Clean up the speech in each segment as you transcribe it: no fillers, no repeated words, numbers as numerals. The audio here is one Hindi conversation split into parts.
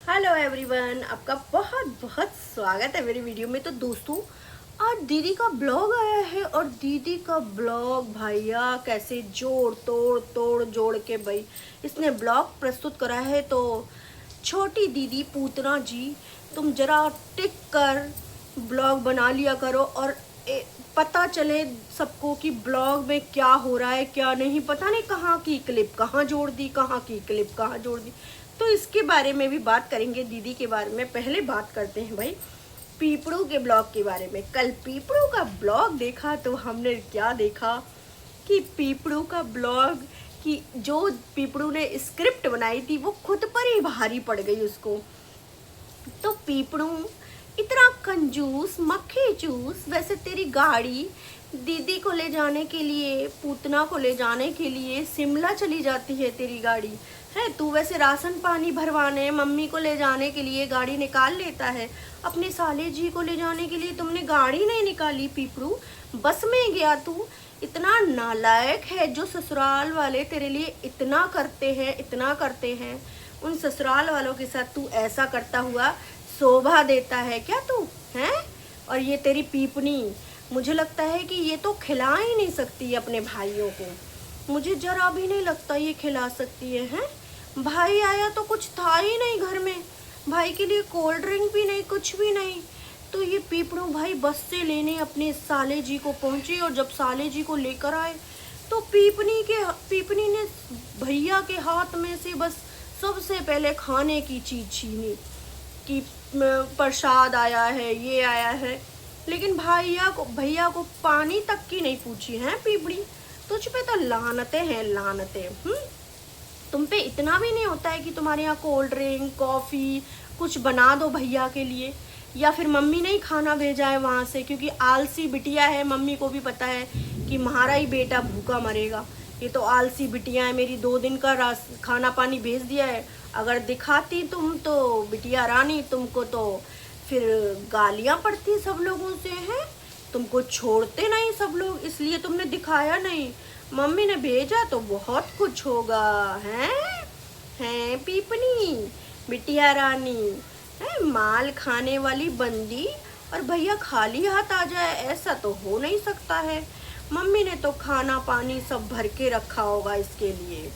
हेलो एवरीवन, आपका बहुत बहुत स्वागत है मेरी वीडियो में। तो दोस्तों, आज दीदी का ब्लॉग आया है और दीदी का ब्लॉग भैया कैसे जोड़ जोड़ के भाई इसने ब्लॉग प्रस्तुत करा है। तो छोटी दीदी पूतना जी, तुम जरा टिक कर ब्लॉग बना लिया करो और पता चले सबको कि ब्लॉग में क्या हो रहा है क्या नहीं। पता नहीं कहाँ की क्लिप कहाँ जोड़ दी, कहाँ की क्लिप कहाँ जोड़ दी। तो इसके बारे में भी बात करेंगे, दीदी के बारे में। पहले बात करते हैं भाई पीपड़ू के ब्लॉग के बारे में। कल पीपड़ू का ब्लॉग देखा तो हमने क्या देखा कि पीपड़ू का ब्लॉग की जो पीपड़ू ने स्क्रिप्ट बनाई थी वो खुद पर ही भारी पड़ गई उसको। तो पीपड़ू इतना कंजूस मक्खी चूस। वैसे तेरी गाड़ी दीदी को ले जाने के लिए, पूतना को ले जाने के लिए शिमला चली जाती है तेरी गाड़ी है। तू वैसे राशन पानी भरवाने मम्मी को ले जाने के लिए गाड़ी निकाल लेता है, अपने साले जी को ले जाने के लिए तुमने गाड़ी नहीं निकाली। पीपड़ू बस में गया तू। इतना नालायक है जो ससुराल वाले तेरे लिए इतना करते हैं, उन ससुराल वालों के साथ तू ऐसा करता हुआ शोभा देता है क्या तू है। और ये तेरी पीपनी, मुझे लगता है कि ये तो खिला ही नहीं सकती अपने भाइयों को। मुझे जरा भी नहीं लगता ये खिला सकती है, हैं। भाई आया तो कुछ था ही नहीं घर में, भाई के लिए कोल्ड ड्रिंक भी नहीं, कुछ भी नहीं। तो ये पीपड़ू भाई बस से लेने अपने साले जी को पहुंची और जब साले जी को लेकर आए तो पीपनी ने भैया के हाथ में से बस सबसे पहले खाने की चीज छीनी कि प्रसाद आया है, ये आया है। लेकिन भैया को पानी तक की नहीं पूछी है पीपड़ी। तुझ पे तो लानतें हैं, लानतें। तुम पे इतना भी नहीं होता है कि तुम्हारे यहाँ कोल्ड ड्रिंक कॉफ़ी कुछ बना दो भैया के लिए, या फिर मम्मी ने ही खाना भेजा है वहाँ से क्योंकि आलसी बिटिया है। मम्मी को भी पता है कि हमारा ही बेटा भूखा मरेगा, ये तो आलसी बिटिया है मेरी। 2 दिन का खाना पानी भेज दिया है। अगर दिखाती तुम तो बिटिया रानी, तुमको तो फिर गालियाँ पड़ती सब लोगों से हैं। तुमको छोड़ते नहीं सब लोग, इसलिए तुमने दिखाया नहीं। मम्मी ने भेजा तो बहुत कुछ होगा, हैं पीपनी बिटिया रानी है। माल खाने वाली बंदी और भैया खाली हाथ आ जाए, ऐसा तो हो नहीं सकता है। मम्मी ने तो खाना पानी सब भर के रखा होगा इसके लिए,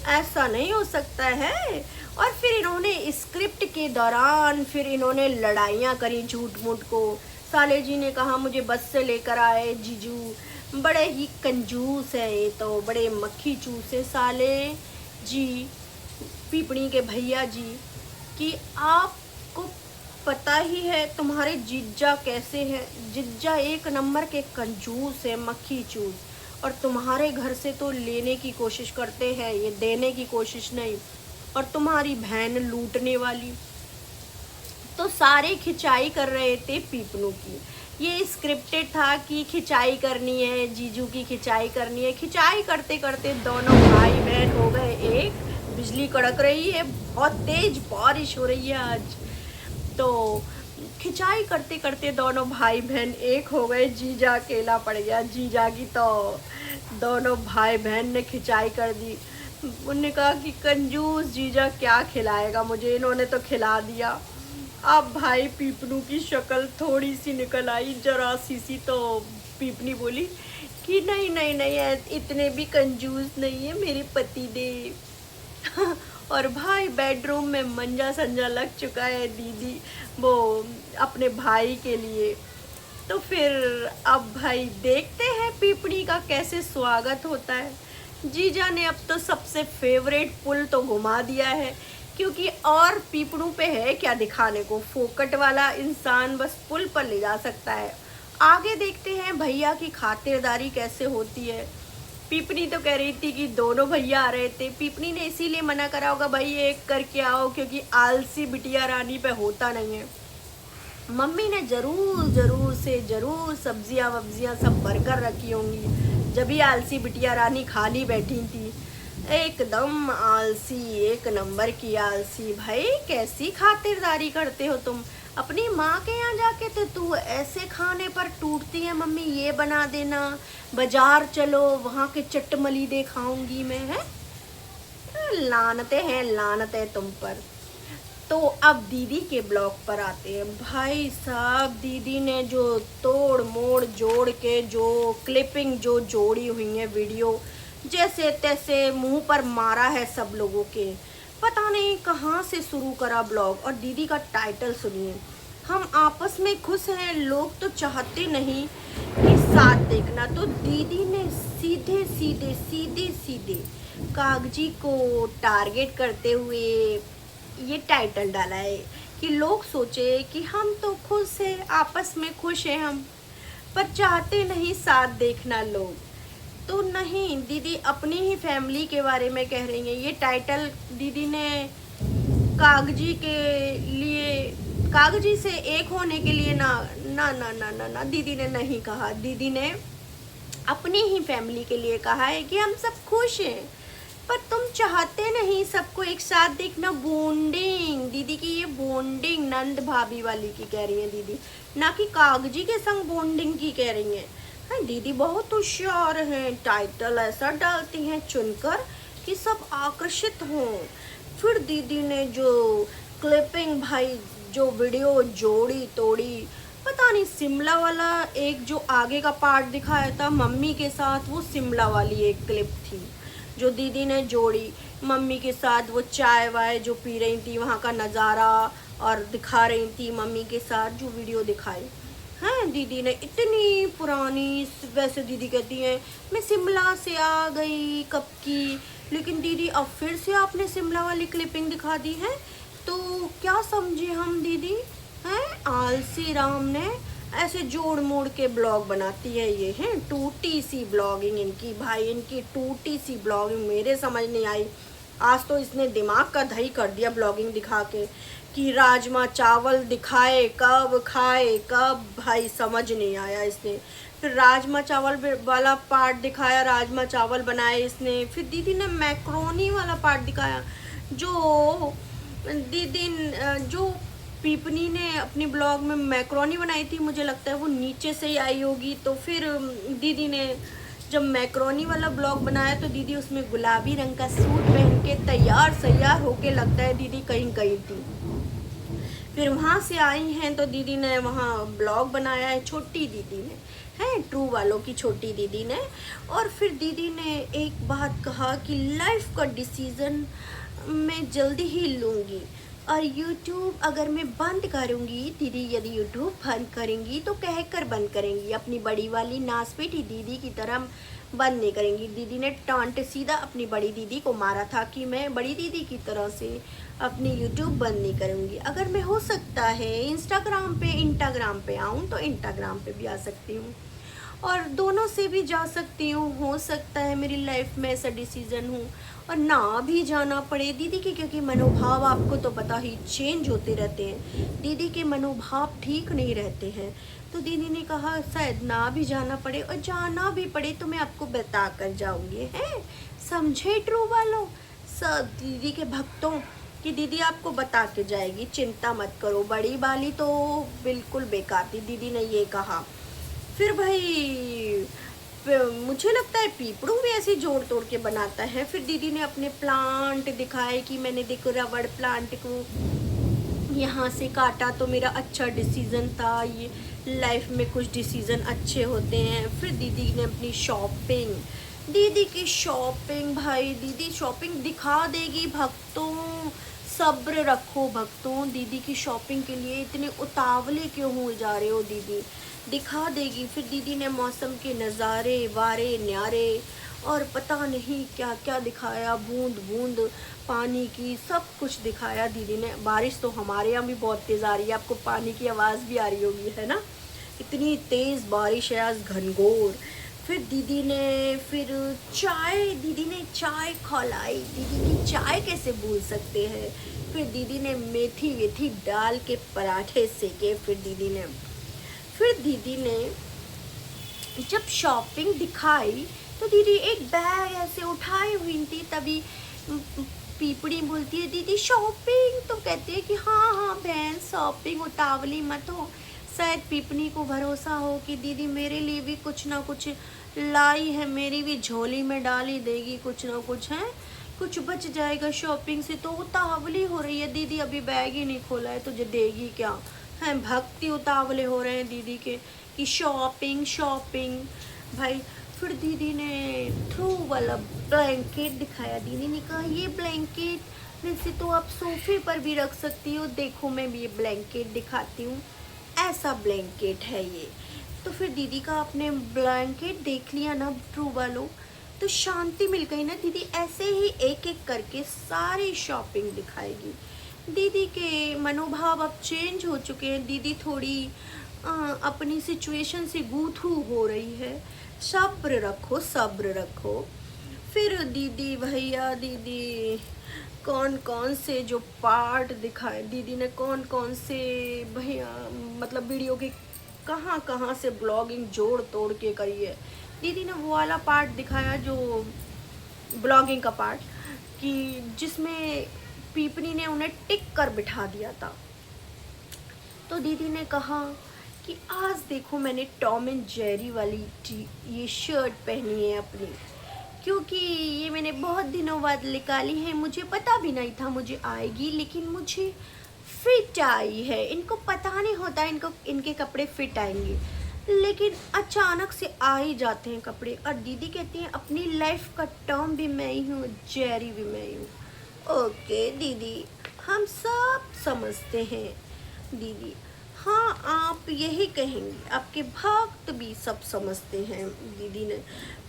ऐसा नहीं हो सकता है। और फिर इन्होंने स्क्रिप्ट के दौरान फिर इन्होंने लड़ाइयाँ करी झूठ मूठ को। साले जी ने कहा मुझे बस से लेकर आए जीजू। बड़े ही कंजूस है ये तो, बड़े मक्खी चूस है साले जी, पीपड़ी के भैया जी। कि आपको पता ही है तुम्हारे जीजा कैसे हैं। जीजा एक नंबर के कंजूस है, मक्खी चूस। और तुम्हारे घर से तो लेने की कोशिश करते हैं, ये देने की कोशिश नहीं। और तुम्हारी बहन लूटने वाली। तो सारे खिंचाई कर रहे थे पीपनू की। ये स्क्रिप्टेड था कि खिंचाई करनी है, जीजू की खिंचाई करनी है। खिंचाई करते करते दोनों भाई बहन हो गए एक। बिजली कड़क रही है, बहुत तेज बारिश हो रही है आज। तो खिंचाई करते करते दोनों भाई बहन एक हो गए, जीजा अकेला पड़ गया। जीजा की तो दोनों भाई बहन ने खिंचाई कर दी। उन्होंने कहा कि कंजूस जीजा क्या खिलाएगा मुझे, इन्होंने तो खिला दिया। अब भाई पीपनू की शक्ल थोड़ी सी निकल आई, जरा सी। तो पीपनी बोली कि नहीं नहीं नहीं, इतने भी कंजूस नहीं है मेरे पति देव। और भाई बेडरूम में मंजा संजा लग चुका है दीदी वो अपने भाई के लिए। तो फिर अब भाई देखते हैं पीपड़ी का कैसे स्वागत होता है। जीजा ने अब तो सबसे फेवरेट पुल तो घुमा दिया है, क्योंकि और पीपड़ू पे है क्या दिखाने को। फोकट वाला इंसान बस पुल पर ले जा सकता है। आगे देखते हैं भैया की खातिरदारी कैसे होती है। पीपनी तो कह रही थी कि दोनों भैया आ रहे थे, पीपनी ने इसीलिए मना करा होगा भाई एक करके आओ, क्योंकि आलसी बिटिया रानी पे होता नहीं है। मम्मी ने जरूर सब्जियां वब्जियां सब भरकर रखी होंगी, जब भी आलसी बिटिया रानी खाली बैठी थी। एकदम आलसी, एक नंबर की आलसी। भाई कैसी खातिरदारी करते हो तुम अपनी माँ के यहाँ जाके। तो तू ऐसे खाने पर टूटती है, मम्मी ये बना देना, बाजार चलो वहाँ के चटमलीदे खाऊंगी मैं, है। लानते हैं तुम पर। तो तो अब दीदी के ब्लॉग पर आते हैं। भाई साहब, दीदी ने जो तोड़ मोड़ जोड़ के जो क्लिपिंग जो जोड़ी हुई है वीडियो, जैसे तैसे मुंह पर मारा है सब लोगों के। पता नहीं कहाँ से शुरू करा ब्लॉग। और दीदी का टाइटल सुनिए, हम आपस में खुश हैं, लोग तो चाहते नहीं कि साथ देखना। तो दीदी ने सीधे सीधे सीधे सीधे कागजी को टारगेट करते हुए ये टाइटल डाला है कि लोग सोचे कि हम तो खुश हैं, आपस में खुश हैं हम, पर चाहते नहीं साथ देखना लोग। तो नहीं, दीदी अपनी ही फैमिली के बारे में कह रही हैं। ये टाइटल दीदी ने कागजी के लिए, कागजी से एक होने के लिए ना ना ना ना ना ना दीदी ने नहीं कहा। दीदी ने अपनी ही फैमिली के लिए कहा है कि हम सब खुश हैं, पर तुम चाहते नहीं सबको एक साथ देखना। बॉन्डिंग, दीदी की ये बॉन्डिंग नंद भाभी वाली की कह रही है दीदी, ना कि कागजी के संग बॉन्डिंग की कह रही हैं। हाँ, दीदी बहुत होशियार हैं, टाइटल ऐसा डालती हैं चुनकर कि सब आकर्षित हों। फिर दीदी ने जो क्लिपिंग, भाई जो वीडियो जोड़ी तोड़ी, पता नहीं शिमला वाला एक जो आगे का पार्ट दिखाया था मम्मी के साथ, वो शिमला वाली एक क्लिप थी जो दीदी ने जोड़ी मम्मी के साथ। वो चाय वाय जो पी रही थी, वहाँ का नज़ारा और दिखा रही थी मम्मी के साथ जो वीडियो दिखाई। हैं, दीदी ने इतनी पुरानी, वैसे दीदी कहती हैं मैं शिमला से आ गई कब की, लेकिन दीदी अब फिर से आपने शिमला वाली क्लिपिंग दिखा दी है। तो क्या समझे हम दीदी हैं, आलसी राम ने ऐसे जोड़ मोड़ के ब्लॉग बनाती है। ये हैं टूटी सी ब्लॉगिंग इनकी, भाई इनकी टूटी सी ब्लॉगिंग मेरे समझ नहीं आई। आज तो इसने दिमाग का दही कर दिया ब्लॉगिंग दिखा के कि राजमा चावल दिखाए कब खाए कब, भाई समझ नहीं आया इसने। फिर राजमा चावल वाला पार्ट दिखाया, राजमा चावल बनाए इसने। फिर दीदी ने मैक्रोनी वाला पार्ट दिखाया, जो दीदी जो पीपनी ने अपनी ब्लॉग में मैक्रोनी बनाई थी, मुझे लगता है वो नीचे से ही आई होगी। तो फिर दीदी ने जब मैक्रोनी वाला ब्लॉग बनाया तो दीदी उसमें गुलाबी रंग का सूट पहन के तैयार सैयार होके लगता है दीदी कहीं गई थी। फिर वहाँ से आई हैं तो दीदी ने वहाँ ब्लॉग बनाया है, छोटी दीदी ने, है ट्रू वालों की छोटी दीदी ने। और फिर दीदी ने एक बात कहा कि लाइफ का डिसीज़न मैं जल्दी ही लूँगी, और YouTube अगर मैं बंद करूँगी, दीदी यदि YouTube बंद करेंगी तो कह कर बंद करेंगी, अपनी बड़ी वाली नासपेटी दीदी की तरह बंद नहीं करेंगी। दीदी ने टांट सीधा अपनी बड़ी दीदी को मारा था कि मैं बड़ी दीदी की तरह से अपनी YouTube बंद नहीं करूँगी। अगर मैं हो सकता है इंस्टाग्राम पे आऊँ तो इंस्टाग्राम पे भी आ सकती हूँ, और दोनों से भी जा सकती हूँ। हो सकता है मेरी लाइफ में ऐसा डिसीज़न हो और ना भी जाना पड़े दीदी के, क्योंकि मनोभाव आपको तो पता ही चेंज होते रहते हैं, दीदी के मनोभाव ठीक नहीं रहते हैं। तो दीदी ने कहा शायद ना भी जाना पड़े, और जाना भी पड़े तो मैं आपको बता कर जाऊँगी, हैं समझे ट्रू वालों, सब दीदी के भक्तों कि दीदी आपको बता के जाएगी, चिंता मत करो। बड़ी वाली तो बिल्कुल बेकार थी, दीदी ने ये कहा। फिर भाई मुझे लगता है पीपड़ू भी ऐसे जोड़ तोड़ के बनाता है। फिर दीदी ने अपने प्लांट दिखाए कि मैंने देखो रबड़ प्लांट को यहाँ से काटा तो मेरा अच्छा डिसीज़न था, ये लाइफ में कुछ डिसीज़न अच्छे होते हैं। फिर दीदी ने अपनी शॉपिंग, दीदी की शॉपिंग, भाई दीदी शॉपिंग दिखा देगी भक्तों, सब्र रखो भक्तों। दीदी की शॉपिंग के लिए इतने उतावले क्यों हो जा रहे हो, दीदी दिखा देगी। फिर दीदी ने मौसम के नज़ारे वारे न्यारे और पता नहीं क्या क्या दिखाया, बूंद बूंद पानी की, सब कुछ दिखाया दीदी ने। बारिश तो हमारे यहाँ भी बहुत तेज़ आ रही है, आपको पानी की आवाज़ भी आ रही होगी, है ना, इतनी तेज़ बारिश है आज, घनघोर। फिर दीदी ने चाय खिलाई, दीदी की चाय कैसे भूल सकते हैं। फिर दीदी ने मेथी वेथी डाल के पराठे सेके। फिर दीदी ने जब शॉपिंग दिखाई तो दीदी एक बैग ऐसे उठाई हुई थी, तभी पीपड़ी बोलती है दीदी शॉपिंग, तो कहती है कि हाँ हाँ बहन शॉपिंग, उतावली मत हो। शायद पीपनी को भरोसा हो कि दीदी मेरे लिए भी कुछ ना कुछ लाई है, मेरी भी झोली में डाल ही देगी कुछ ना कुछ, है। कुछ बच जाएगा शॉपिंग से। तो उतावली हो रही है दीदी, अभी बैग ही नहीं खोला है, तुझे देगी क्या है। भक्ति उतावले हो रहे हैं दीदी के कि शॉपिंग शॉपिंग भाई। फिर दीदी ने थ्रू वाला ब्लैंकेट दिखाया। दीदी ने कहा ये ब्लैंकेट वैसे तो आप सोफे पर भी रख सकती हो, देखो मैं भी ये ब्लैंकेट दिखाती हूँ, ऐसा ब्लैंकेट है ये। तो फिर दीदी का आपने ब्लैंकेट देख लिया ना ट्रू वालों, तो शांति मिल गई ना। दीदी ऐसे ही एक एक करके सारी शॉपिंग दिखाएगी। दीदी के मनोभाव अब चेंज हो चुके हैं। दीदी थोड़ी अपनी सिचुएशन से गो थ्रू हो रही है। सब्र रखो, सब्र रखो। फिर दीदी भैया, दीदी कौन कौन से जो पार्ट दिखाए, दीदी ने कौन कौन से भैया मतलब वीडियो के कहाँ कहाँ से ब्लॉगिंग जोड़ तोड़ के करी है। दीदी ने वो वाला पार्ट दिखाया जो ब्लॉगिंग का पार्ट, कि जिसमें पीपनी ने उन्हें टिक कर बिठा दिया था। तो दीदी ने कहा कि आज देखो मैंने टॉम एंड जेरी वाली ये शर्ट पहनी है अपनी, क्योंकि ये मैंने बहुत दिनों बाद निकाली है, मुझे पता भी नहीं था मुझे आएगी, लेकिन मुझे फिट आई है। इनको पता नहीं होता इनको इनके कपड़े फिट आएंगे, लेकिन अचानक से आ ही जाते हैं कपड़े। और दीदी कहती हैं अपनी लाइफ का टॉम भी मैं ही हूँ, जेरी भी मैं ही हूँ। ओके दीदी, हम सब समझते हैं दीदी। हाँ, आप यही कहेंगी, आपके भक्त भी सब समझते हैं दीदी ने।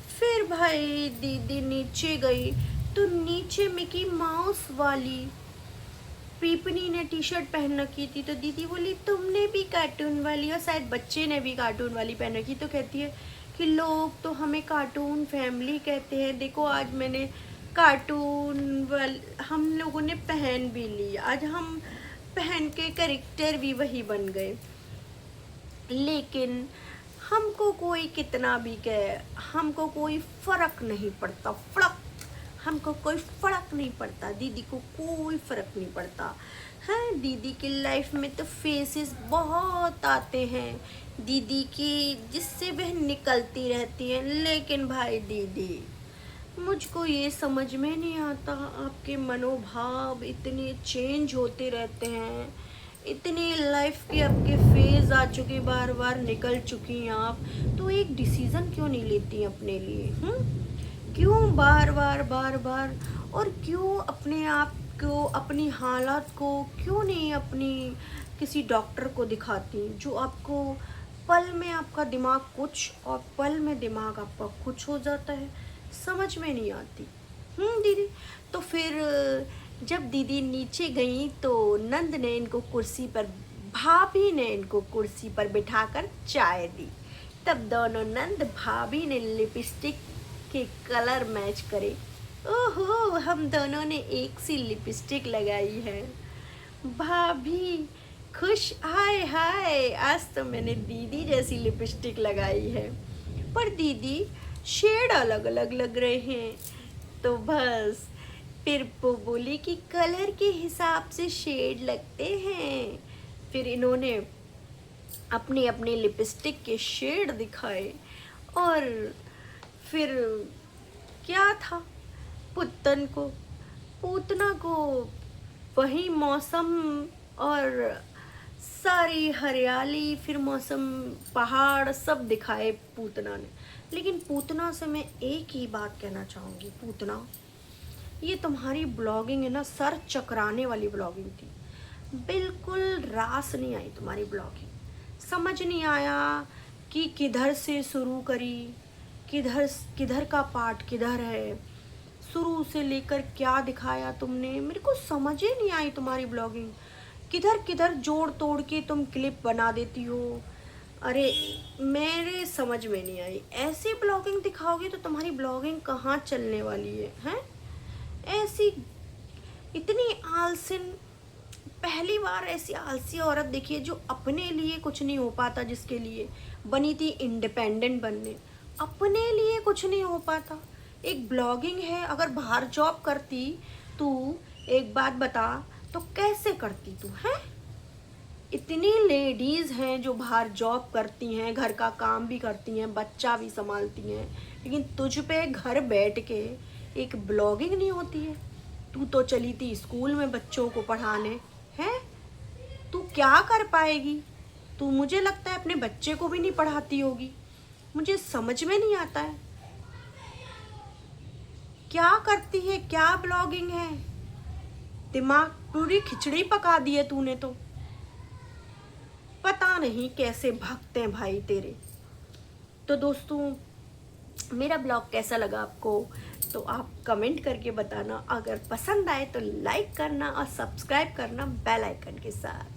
फिर भाई दीदी नीचे गई तो नीचे मिकी माउस वाली पीपनी ने टी शर्ट पहन रखी थी। तो दीदी बोली तुमने भी कार्टून वाली, और शायद बच्चे ने भी कार्टून वाली पहन रखी। तो कहती है कि लोग तो हमें कार्टून फैमिली कहते हैं, देखो आज मैंने कार्टून वाली हम लोगों ने पहन भी ली, आज हम पहन के कैरेक्टर भी वही बन गए। लेकिन हमको कोई कितना भी कहे, हमको कोई फर्क नहीं पड़ता। हमको कोई फ़र्क नहीं पड़ता, दीदी को कोई फ़र्क नहीं पड़ता है। दीदी की लाइफ में तो फेसेस बहुत आते हैं दीदी की, जिससे वह निकलती रहती हैं। लेकिन भाई दीदी, मुझको ये समझ में नहीं आता, आपके मनोभाव इतने चेंज होते रहते हैं, इतनी लाइफ के आपके फेज़ आ चुके, बार बार निकल चुकी हैं आप, तो एक डिसीज़न क्यों नहीं लेती अपने लिए? क्यों बार बार और क्यों अपने आप को, अपनी हालात को क्यों नहीं अपनी किसी डॉक्टर को दिखाती, जो आपको पल में आपका दिमाग कुछ और पल में दिमाग आपका कुछ हो जाता है? समझ में नहीं आती दीदी। तो फिर जब दीदी नीचे गई तो नंद ने इनको कुर्सी पर, भाभी ने इनको कुर्सी पर बिठाकर चाय दी। तब दोनों नंद भाभी ने लिपस्टिक के कलर मैच करे। ओहो, हम दोनों ने एक सी लिपस्टिक लगाई है। भाभी खुश, हाय हाय, आज तो मैंने दीदी जैसी लिपस्टिक लगाई है। पर दीदी शेड अलग अलग लग रहे हैं। तो बस फिर वो बोली कि कलर के हिसाब से शेड लगते हैं। फिर इन्होंने अपने अपने लिपस्टिक के शेड दिखाए। और फिर क्या था, पूतना को वही मौसम और सारी हरियाली, फिर मौसम, पहाड़ सब दिखाए पूतना ने। लेकिन पूतना से मैं एक ही बात कहना चाहूँगी, पूतना ये तुम्हारी ब्लॉगिंग है ना, सर चकराने वाली ब्लॉगिंग थी। बिल्कुल रास नहीं आई तुम्हारी ब्लॉगिंग, समझ नहीं आया कि किधर से शुरू करी, किधर का पार्ट किधर है, शुरू से लेकर क्या दिखाया तुमने, मेरे को समझ ही नहीं आई तुम्हारी ब्लॉगिंग। किधर किधर जोड़ तोड़ के तुम क्लिप बना देती हो, अरे मेरे समझ में नहीं आई। ऐसी ब्लॉगिंग दिखाओगे तो तुम्हारी ब्लॉगिंग कहाँ चलने वाली है, हैं? ऐसी इतनी आलसिन, पहली बार ऐसी आलसी औरत देखी है जो अपने लिए कुछ नहीं हो पाता, जिसके लिए बनी थी इंडिपेंडेंट बनने, अपने लिए कुछ नहीं हो पाता। एक ब्लॉगिंग है, अगर बाहर जॉब करती तू, एक बात बता, तो कैसे करती तू, है? इतनी लेडीज़ हैं जो बाहर जॉब करती हैं, घर का काम भी करती हैं, बच्चा भी संभालती हैं, लेकिन तुझ पे घर बैठ के एक ब्लॉगिंग नहीं होती है? तू तो चली थी स्कूल में बच्चों को पढ़ाने, हैं? तू क्या कर पाएगी? तू मुझे लगता है अपने बच्चे को भी नहीं पढ़ाती होगी। मुझे समझ में नहीं आता है क्या करती है, क्या ब्लॉगिंग है। दिमाग पूरी खिचड़ी पका दी है तूने तो। पता नहीं कैसे भागते हैं भाई तेरे। तो दोस्तों, मेरा ब्लॉग कैसा लगा आपको तो आप कमेंट करके बताना। अगर पसंद आए तो लाइक करना और सब्सक्राइब करना बेल आइकन के साथ।